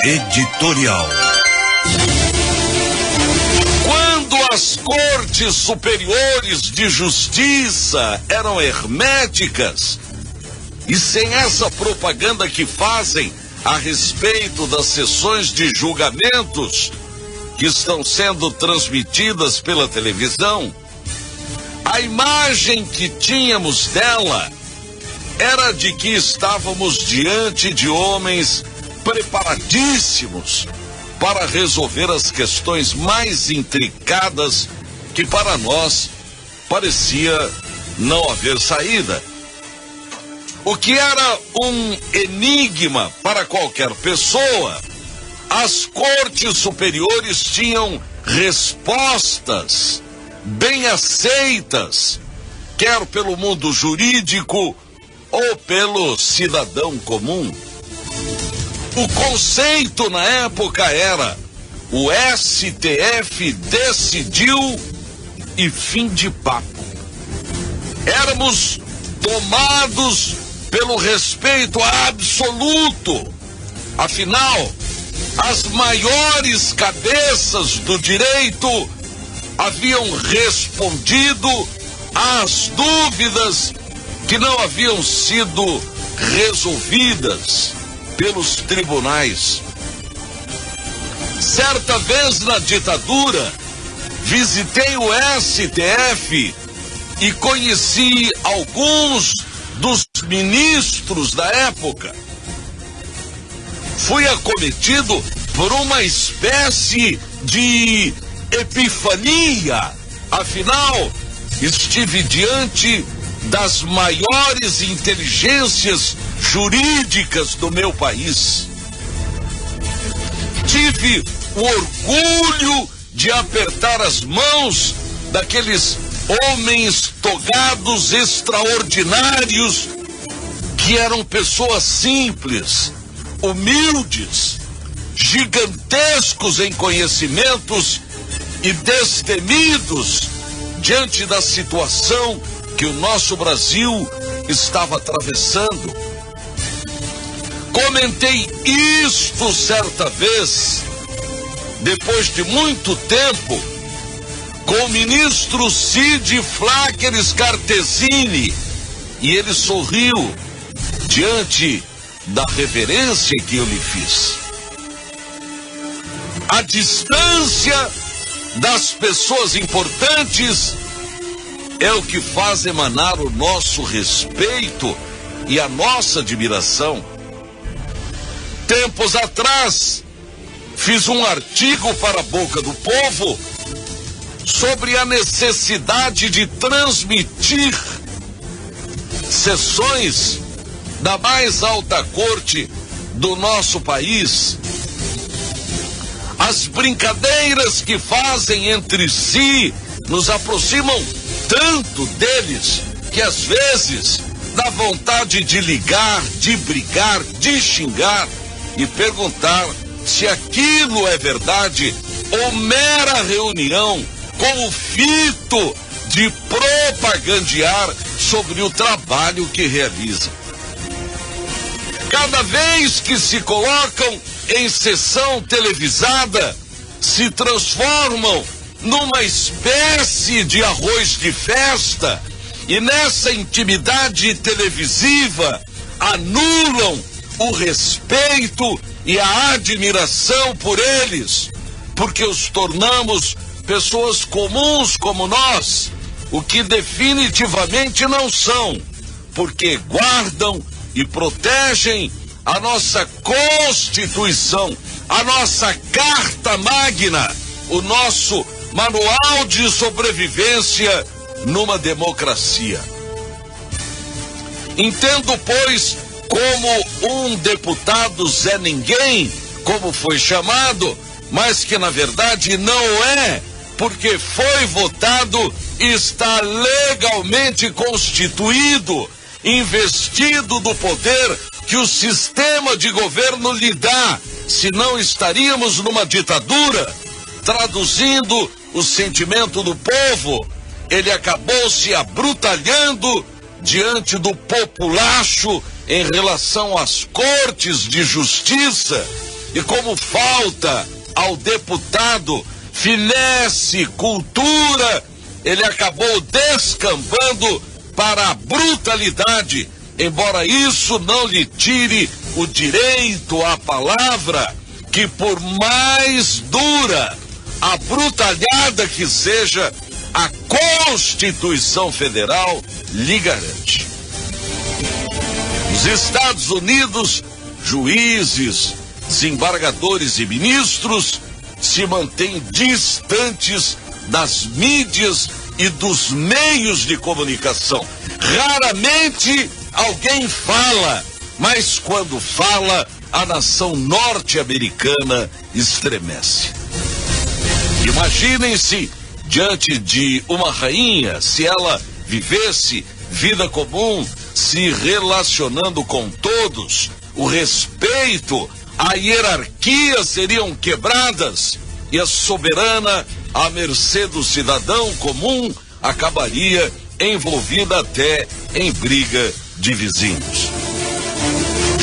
Editorial. Quando as cortes superiores de justiça eram herméticas e sem essa propaganda que fazem a respeito das sessões de julgamentos que estão sendo transmitidas pela televisão, a imagem que tínhamos dela era de que estávamos diante de homens preparadíssimos para resolver as questões mais intricadas que para nós parecia não haver saída. O que era um enigma para qualquer pessoa, as cortes superiores tinham respostas bem aceitas, quer pelo mundo jurídico ou pelo cidadão comum. O conceito na época era: o STF decidiu e fim de papo. Éramos tomados pelo respeito absoluto. Afinal, as maiores cabeças do direito haviam respondido às dúvidas que não haviam sido resolvidas pelos tribunais. Certa vez na ditadura, visitei o STF e conheci alguns dos ministros da época. Fui acometido por uma espécie de epifania. Afinal, estive diante das maiores inteligências jurídicas do meu país. Tive o orgulho de apertar as mãos daqueles homens togados extraordinários que eram pessoas simples, humildes, gigantescos em conhecimentos e destemidos diante da situação que o nosso Brasil estava atravessando. Comentei isto certa vez, depois de muito tempo, com o ministro Cid Flaccher Scartesini, e ele sorriu diante da reverência que eu lhe fiz. A distância das pessoas importantes é o que faz emanar o nosso respeito e a nossa admiração. Tempos atrás, fiz um artigo para a Boca do Povo sobre a necessidade de transmitir sessões da mais alta corte do nosso país. As brincadeiras que fazem entre si nos aproximam tanto deles que às vezes dá vontade de ligar, de brigar, de xingar e perguntar se aquilo é verdade ou mera reunião com o fito de propagandear sobre o trabalho que realizam. Cada vez que se colocam em sessão televisada, se transformam numa espécie de arroz de festa e nessa intimidade televisiva anulam o respeito e a admiração por eles, porque os tornamos pessoas comuns como nós, o que definitivamente não são, porque guardam e protegem a nossa Constituição, a nossa Carta Magna, o nosso manual de sobrevivência numa democracia. Entendo, pois, como um deputado Zé Ninguém, como foi chamado, mas que na verdade não é, porque foi votado e está legalmente constituído, investido do poder que o sistema de governo lhe dá, senão estaríamos numa ditadura. Traduzindo o sentimento do povo, ele acabou se abrutalhando diante do populacho em relação às cortes de justiça e como falta ao deputado finesse, cultura, ele acabou descambando para a brutalidade, embora isso não lhe tire o direito à palavra, que por mais dura a brutalhada que seja, a Constituição Federal lhe garante. Nos Estados Unidos, juízes, desembargadores e ministros se mantêm distantes das mídias e dos meios de comunicação. Raramente alguém fala, mas quando fala, a nação norte-americana estremece. Imaginem-se diante de uma rainha, se ela vivesse vida comum, se relacionando com todos, o respeito, a hierarquia seriam quebradas e a soberana, à mercê do cidadão comum, acabaria envolvida até em briga de vizinhos.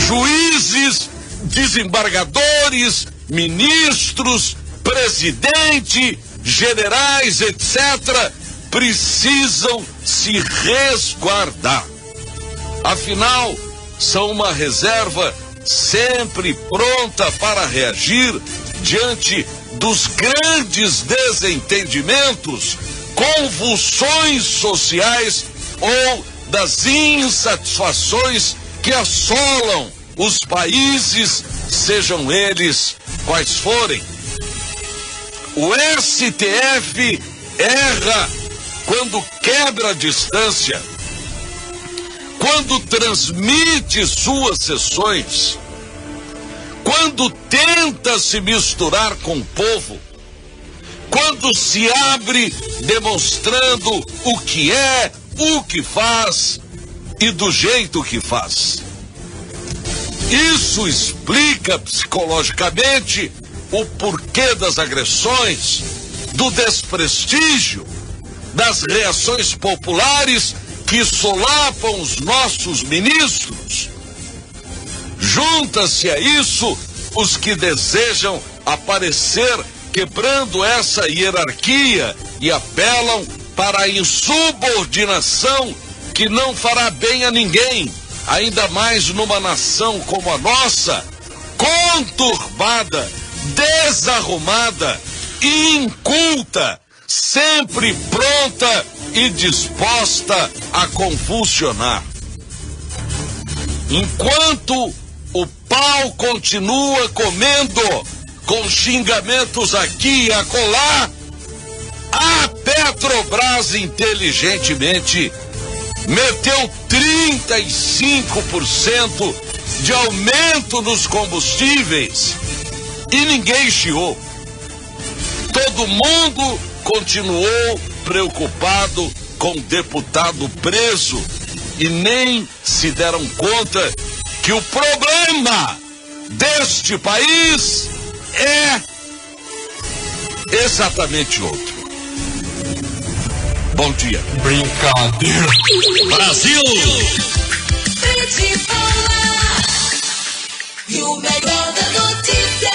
Juízes, desembargadores, ministros, presidente, generais, etc., precisam se resguardar. Afinal, são uma reserva sempre pronta para reagir diante dos grandes desentendimentos, convulsões sociais ou das insatisfações que assolam os países, sejam eles quais forem. O STF erra quando quebra a distância, quando transmite suas sessões, quando tenta se misturar com o povo, quando se abre demonstrando o que é, o que faz e do jeito que faz. Isso explica psicologicamente o porquê das agressões, do desprestígio, das reações populares que solapam os nossos ministros. Junta-se a isso os que desejam aparecer quebrando essa hierarquia e apelam para a insubordinação que não fará bem a ninguém, ainda mais numa nação como a nossa, conturbada, desarrumada, inculta, sempre pronta e disposta a convulsionar. Enquanto o pau continua comendo, com xingamentos aqui e acolá, a Petrobras inteligentemente meteu 35% de aumento nos combustíveis e ninguém chiou. Todo mundo continuou preocupado com o deputado preso e nem se deram conta que o problema deste país é exatamente outro. Bom dia. Brincadeira. Brasil! E o melhor da notícia.